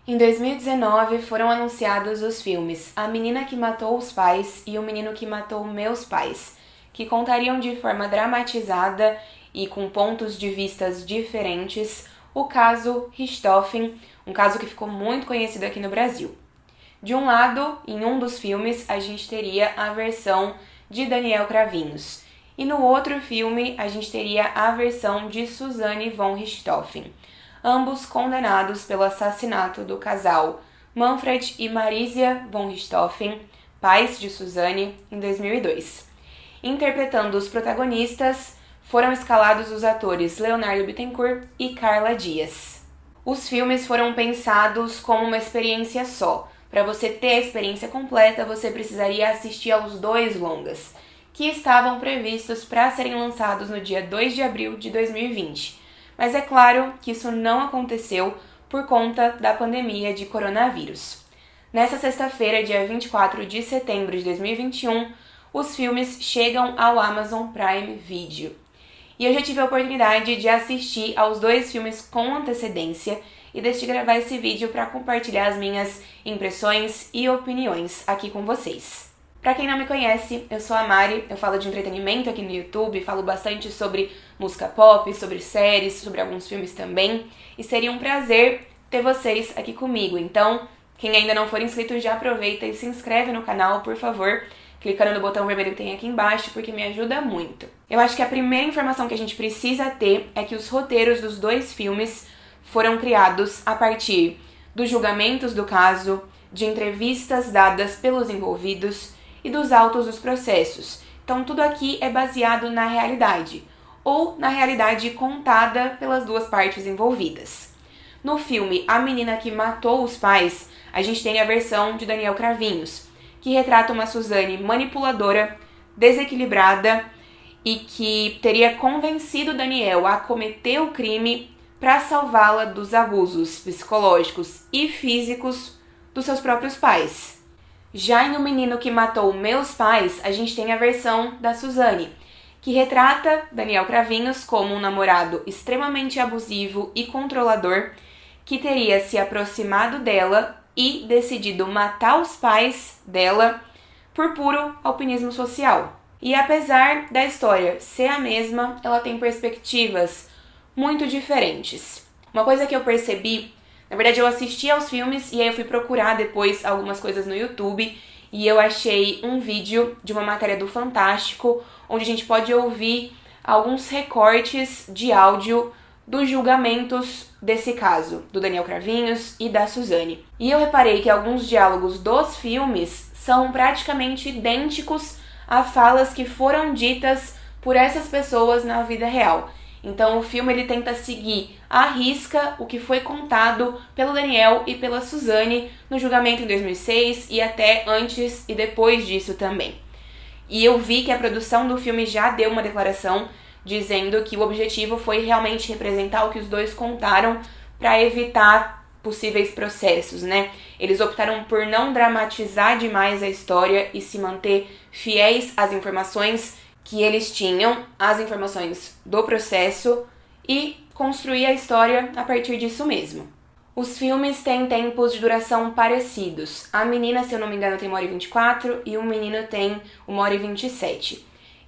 Em 2019, foram anunciados os filmes A Menina que Matou os Pais e O Menino que Matou Meus Pais, que contariam de forma dramatizada e com pontos de vistas diferentes o caso Richthofen, um caso que ficou muito conhecido aqui no Brasil. De um lado, em um dos filmes, a gente teria a versão de Daniel Cravinhos, e no outro filme a gente teria a versão de Susanne von Richthofen, ambos condenados pelo assassinato do casal Manfred e Marisia von Richthofen, pais de Susanne, em 2002. Interpretando os protagonistas, foram escalados os atores Leonardo Bittencourt e Carla Dias. Os filmes foram pensados como uma experiência só. Para você ter a experiência completa, você precisaria assistir aos dois longas, que estavam previstos para serem lançados no dia 2 de abril de 2020. Mas é claro que isso não aconteceu por conta da pandemia de coronavírus. Nessa sexta-feira, dia 24 de setembro de 2021, os filmes chegam ao Amazon Prime Video. E eu já tive a oportunidade de assistir aos dois filmes com antecedência e decidi gravar esse vídeo para compartilhar as minhas impressões e opiniões aqui com vocês. Para quem não me conhece, eu sou a Mari, eu falo de entretenimento aqui no YouTube, falo bastante sobre música pop, sobre séries, sobre alguns filmes também, e seria um prazer ter vocês aqui comigo. Então, quem ainda não for inscrito, já aproveita e se inscreve no canal, por favor, clicando no botão vermelho que tem aqui embaixo, porque me ajuda muito. Eu acho que a primeira informação que a gente precisa ter é que os roteiros dos dois filmes foram criados a partir dos julgamentos do caso, de entrevistas dadas pelos envolvidos e dos autos dos processos. Então tudo aqui é baseado na realidade, ou na realidade contada pelas duas partes envolvidas. No filme A Menina que Matou os Pais, a gente tem a versão de Daniel Cravinhos, que retrata uma Susanne manipuladora, desequilibrada e que teria convencido Daniel a cometer o crime para salvá-la dos abusos psicológicos e físicos dos seus próprios pais. Já em O Menino que Matou Meus Pais, a gente tem a versão da Susanne, que retrata Daniel Cravinhos como um namorado extremamente abusivo e controlador que teria se aproximado dela e decidido matar os pais dela por puro alpinismo social. E apesar da história ser a mesma, ela tem perspectivas muito diferentes. Uma coisa que eu percebi, na verdade eu assisti aos filmes e aí eu fui procurar depois algumas coisas no YouTube e eu achei um vídeo de uma matéria do Fantástico, onde a gente pode ouvir alguns recortes de áudio dos julgamentos desse caso, do Daniel Cravinhos e da Susanne. E eu reparei que alguns diálogos dos filmes são praticamente idênticos a falas que foram ditas por essas pessoas na vida real. Então o filme ele tenta seguir à risca o que foi contado pelo Daniel e pela Susanne no julgamento em 2006 e até antes e depois disso também. E eu vi que a produção do filme já deu uma declaração dizendo que o objetivo foi realmente representar o que os dois contaram para evitar possíveis processos, né? Eles optaram por não dramatizar demais a história e se manter fiéis às informações que eles tinham, as informações do processo, e construir a história a partir disso mesmo. Os filmes têm tempos de duração parecidos. A menina, se eu não me engano, tem 1h24 e o menino tem 1h27.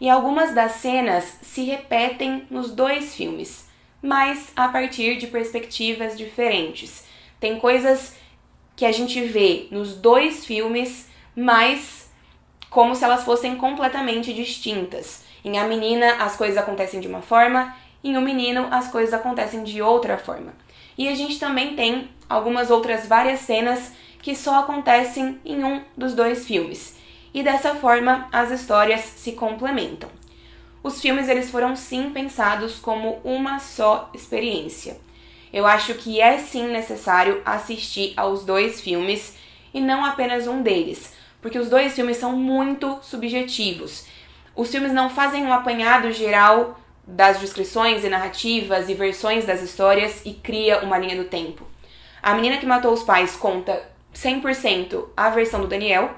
E algumas das cenas se repetem nos dois filmes, mas a partir de perspectivas diferentes. Tem coisas que a gente vê nos dois filmes, mas como se elas fossem completamente distintas. Em A Menina, as coisas acontecem de uma forma, em O Menino, as coisas acontecem de outra forma. E a gente também tem algumas outras várias cenas que só acontecem em um dos dois filmes. E dessa forma, as histórias se complementam. Os filmes eles foram sim pensados como uma só experiência. Eu acho que é sim necessário assistir aos dois filmes e não apenas um deles, porque os dois filmes são muito subjetivos. Os filmes não fazem um apanhado geral das descrições e narrativas e versões das histórias e cria uma linha do tempo. A Menina que Matou os Pais conta 100% a versão do Daniel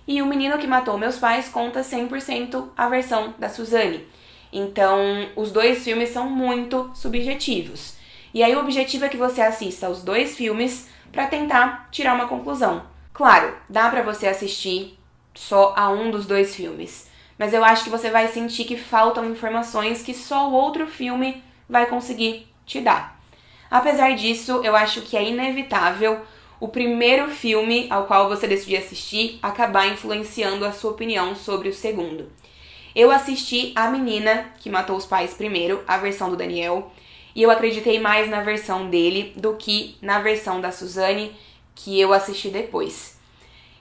e O Menino que Matou Meus Pais conta 100% a versão da Susanne. Então, os dois filmes são muito subjetivos. E aí o objetivo é que você assista aos dois filmes para tentar tirar uma conclusão. Claro, dá pra você assistir só a um dos dois filmes, mas eu acho que você vai sentir que faltam informações que só o outro filme vai conseguir te dar. Apesar disso, eu acho que é inevitável o primeiro filme ao qual você decidir assistir acabar influenciando a sua opinião sobre o segundo. Eu assisti A Menina que Matou os Pais primeiro, a versão do Daniel, e eu acreditei mais na versão dele do que na versão da Suzane, que eu assisti depois.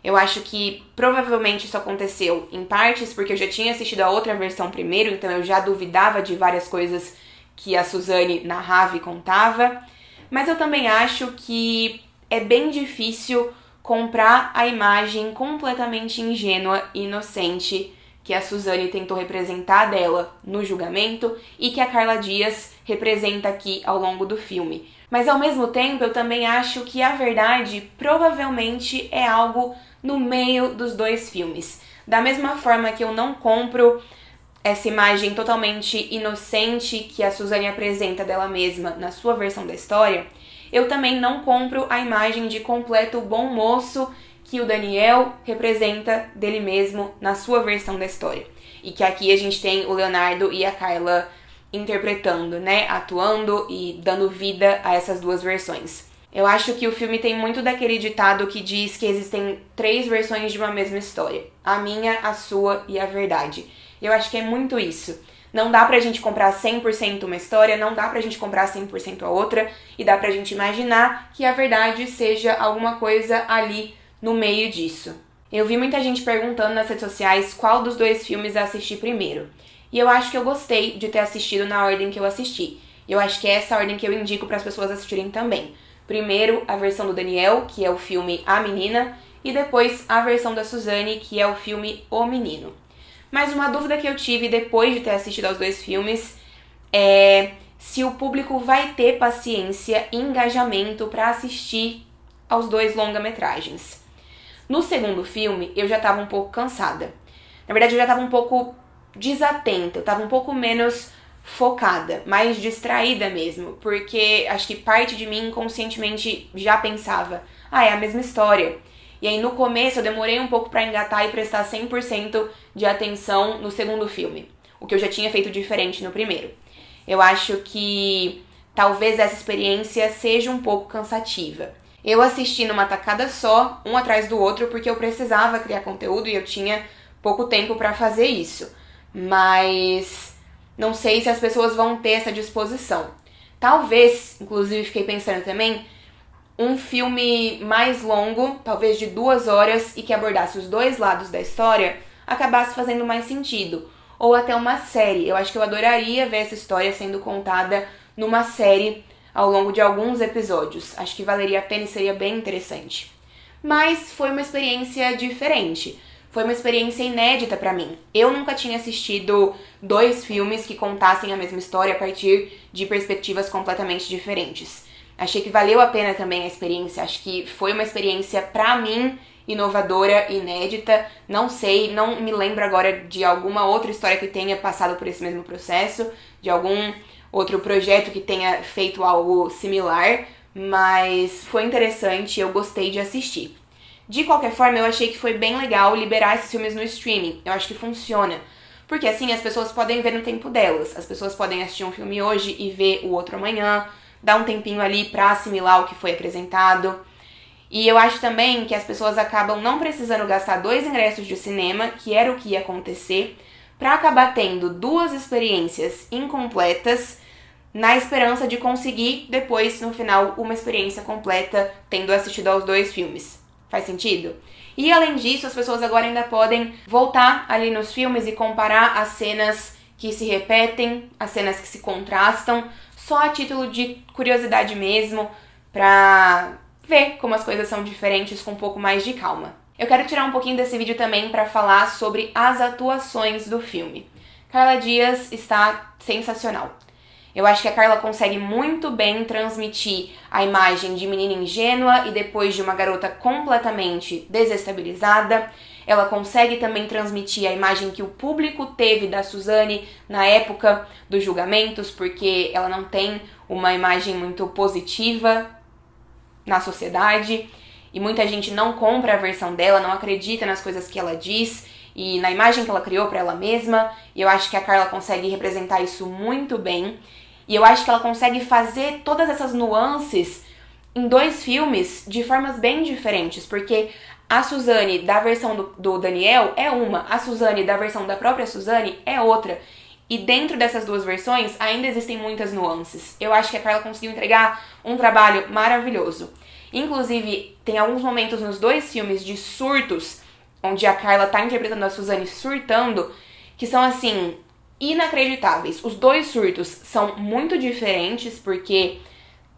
Eu acho que provavelmente isso aconteceu em partes porque eu já tinha assistido a outra versão primeiro, então eu já duvidava de várias coisas que a Suzane narrava e contava, mas eu também acho que é bem difícil comprar a imagem completamente ingênua e inocente que a Suzane tentou representar dela no julgamento e que a Carla Dias representa aqui ao longo do filme. Mas ao mesmo tempo eu também acho que a verdade provavelmente é algo no meio dos dois filmes. Da mesma forma que eu não compro essa imagem totalmente inocente que a Suzane apresenta dela mesma na sua versão da história, eu também não compro a imagem de completo bom moço que o Daniel representa dele mesmo na sua versão da história. E que aqui a gente tem o Leonardo e a Carla interpretando, né, atuando e dando vida a essas duas versões. Eu acho que o filme tem muito daquele ditado que diz que existem 3 versões de uma mesma história. A minha, a sua e a verdade. Eu acho que é muito isso. Não dá pra gente comprar 100% uma história, não dá pra gente comprar 100% a outra, e dá pra gente imaginar que a verdade seja alguma coisa ali no meio disso. Eu vi muita gente perguntando nas redes sociais qual dos dois filmes assisti primeiro. E eu acho que eu gostei de ter assistido na ordem que eu assisti. E eu acho que é essa ordem que eu indico para as pessoas assistirem também. Primeiro, a versão do Daniel, que é o filme A Menina, e depois a versão da Suzane, que é o filme O Menino. Mas uma dúvida que eu tive depois de ter assistido aos dois filmes é se o público vai ter paciência e engajamento para assistir aos dois longa-metragens. No segundo filme, eu já estava um pouco cansada. Na verdade, eu já estava um pouco desatenta, eu estava um pouco menos focada, mais distraída mesmo, porque acho que parte de mim inconscientemente já pensava, é a mesma história. E aí no começo eu demorei um pouco para engatar e prestar 100% de atenção no segundo filme, o que eu já tinha feito diferente no primeiro. Eu acho que talvez essa experiência seja um pouco cansativa. Eu assisti numa tacada só, um atrás do outro, porque eu precisava criar conteúdo e eu tinha pouco tempo para fazer isso. Mas não sei se as pessoas vão ter essa disposição. Talvez, inclusive fiquei pensando também, um filme mais longo, talvez de 2 horas, e que abordasse os dois lados da história, acabasse fazendo mais sentido. Ou até uma série. Eu acho que eu adoraria ver essa história sendo contada numa série ao longo de alguns episódios. Acho que valeria a pena e seria bem interessante. Mas foi uma experiência diferente. Foi uma experiência inédita pra mim. Eu nunca tinha assistido 2 filmes que contassem a mesma história a partir de perspectivas completamente diferentes. Achei que valeu a pena também a experiência. Acho que foi uma experiência, pra mim, inovadora, inédita. Não sei, não me lembro agora de alguma outra história que tenha passado por esse mesmo processo, de algum outro projeto que tenha feito algo similar, mas foi interessante, eu gostei de assistir. De qualquer forma, eu achei que foi bem legal liberar esses filmes no streaming. Eu acho que funciona. Porque assim as pessoas podem ver no tempo delas. As pessoas podem assistir um filme hoje e ver o outro amanhã, dar um tempinho ali pra assimilar o que foi apresentado. E eu acho também que as pessoas acabam não precisando gastar 2 ingressos de cinema, que era o que ia acontecer, pra acabar tendo 2 experiências incompletas, na esperança de conseguir depois, no final, uma experiência completa, tendo assistido aos 2 filmes. Faz sentido? E além disso, as pessoas agora ainda podem voltar ali nos filmes e comparar as cenas que se repetem, as cenas que se contrastam, só a título de curiosidade mesmo, pra ver como as coisas são diferentes com um pouco mais de calma. Eu quero tirar um pouquinho desse vídeo também pra falar sobre as atuações do filme. Carla Dias está sensacional. Eu acho que a Carla consegue muito bem transmitir a imagem de menina ingênua e depois de uma garota completamente desestabilizada. Ela consegue também transmitir a imagem que o público teve da Suzane na época dos julgamentos, porque ela não tem uma imagem muito positiva na sociedade e muita gente não compra a versão dela, não acredita nas coisas que ela diz e na imagem que ela criou pra ela mesma. E eu acho que a Carla consegue representar isso muito bem. E eu acho que ela consegue fazer todas essas nuances em 2 filmes de formas bem diferentes, porque a Suzane da versão do Daniel é uma, a Suzane da versão da própria Suzane é outra. E dentro dessas 2 versões ainda existem muitas nuances. Eu acho que a Carla conseguiu entregar um trabalho maravilhoso. Inclusive, tem alguns momentos nos 2 filmes de surtos, onde a Carla tá interpretando a Suzane surtando, que são, assim, inacreditáveis. Os 2 surtos são muito diferentes, porque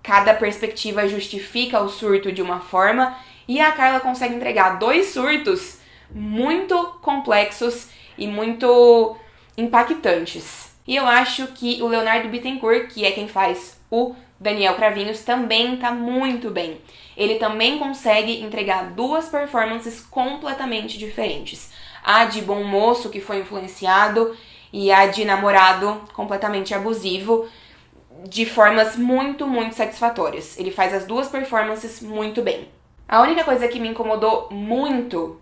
cada perspectiva justifica o surto de uma forma, e a Carla consegue entregar 2 surtos muito complexos e muito impactantes. E eu acho que o Leonardo Bittencourt, que é quem faz o Daniel Cravinhos, também tá muito bem. Ele também consegue entregar 2 performances completamente diferentes. A de bom moço, que foi influenciado, e a de namorado completamente abusivo, de formas muito, muito satisfatórias. Ele faz as 2 performances muito bem. A única coisa que me incomodou muito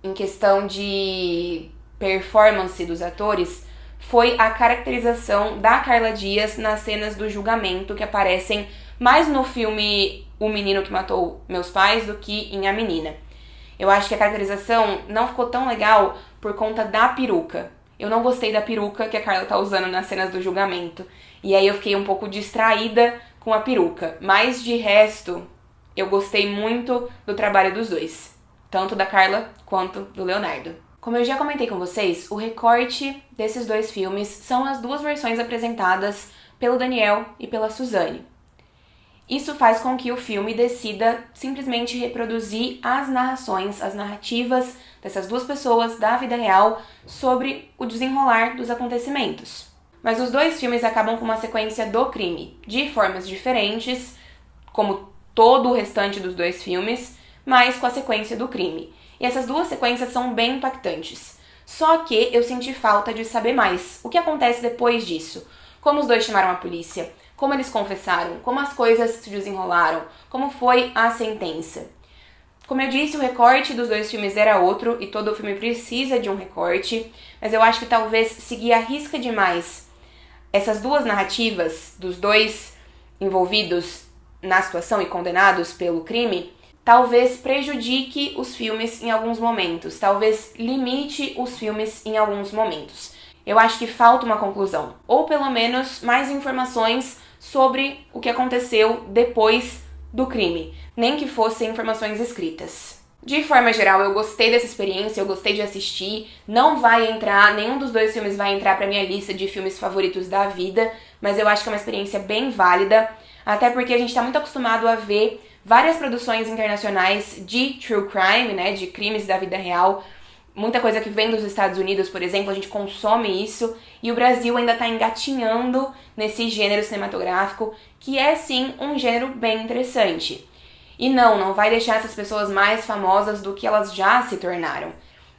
em questão de performance dos atores foi a caracterização da Carla Dias nas cenas do julgamento, que aparecem mais no filme O Menino que Matou Meus Pais do que em A Menina. Eu acho que a caracterização não ficou tão legal por conta da peruca. Eu não gostei da peruca que a Carla tá usando nas cenas do julgamento. E aí eu fiquei um pouco distraída com a peruca. Mas de resto, eu gostei muito do trabalho dos 2. Tanto da Carla quanto do Leonardo. Como eu já comentei com vocês, o recorte desses 2 filmes são as 2 versões apresentadas pelo Daniel e pela Suzane. Isso faz com que o filme decida simplesmente reproduzir as narrações, as narrativas dessas 2 pessoas da vida real sobre o desenrolar dos acontecimentos. Mas os 2 filmes acabam com uma sequência do crime, de formas diferentes, como todo o restante dos 2 filmes, mas com a sequência do crime. E essas 2 sequências são bem impactantes. Só que eu senti falta de saber mais. O que acontece depois disso? Como os 2 chamaram a polícia? Como eles confessaram? Como as coisas se desenrolaram? Como foi a sentença? Como eu disse, o recorte dos 2 filmes era outro e todo filme precisa de um recorte, mas eu acho que talvez seguir à risca demais essas 2 narrativas dos 2 envolvidos na situação e condenados pelo crime, talvez prejudique os filmes em alguns momentos, talvez limite os filmes em alguns momentos. Eu acho que falta uma conclusão, ou pelo menos mais informações sobre o que aconteceu depois do crime, nem que fossem informações escritas. De forma geral, eu gostei dessa experiência, eu gostei de assistir. Não vai entrar, nenhum dos 2 filmes vai entrar pra minha lista de filmes favoritos da vida, mas eu acho que é uma experiência bem válida, até porque a gente tá muito acostumado a ver várias produções internacionais de true crime, né, de crimes da vida real. Muita coisa que vem dos Estados Unidos, por exemplo, a gente consome isso, e o Brasil ainda tá engatinhando nesse gênero cinematográfico, que é sim um gênero bem interessante. E não vai deixar essas pessoas mais famosas do que elas já se tornaram.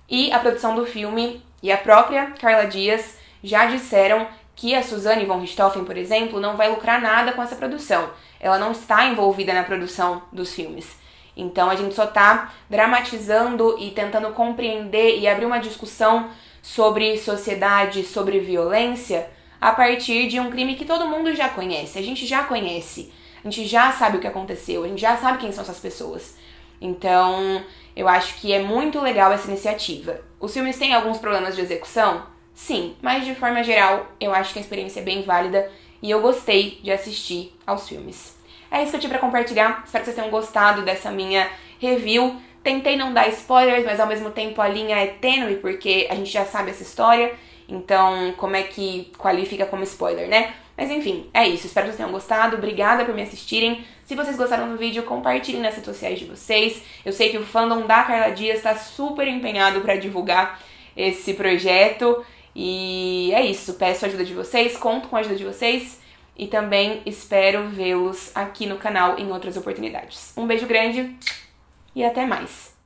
E a produção do filme e a própria Carla Dias já disseram que a Suzane von Richthofen, por exemplo, não vai lucrar nada com essa produção. Ela não está envolvida na produção dos filmes. Então a gente só tá dramatizando e tentando compreender e abrir uma discussão sobre sociedade, sobre violência, a partir de um crime que todo mundo já conhece. A gente já conhece, a gente já sabe o que aconteceu, a gente já sabe quem são essas pessoas. Então eu acho que é muito legal essa iniciativa. Os filmes têm alguns problemas de execução? Sim, mas de forma geral eu acho que a experiência é bem válida e eu gostei de assistir aos filmes. É isso que eu tinha pra compartilhar, espero que vocês tenham gostado dessa minha review. Tentei não dar spoilers, mas ao mesmo tempo a linha é tênue, porque a gente já sabe essa história, então como é que qualifica como spoiler, né? Mas enfim, é isso, espero que vocês tenham gostado, obrigada por me assistirem. Se vocês gostaram do vídeo, compartilhem nas redes sociais de vocês. Eu sei que o fandom da Carla Dias tá super empenhado pra divulgar esse projeto, e é isso, peço a ajuda de vocês, conto com a ajuda de vocês. E também espero vê-los aqui no canal em outras oportunidades. Um beijo grande e até mais!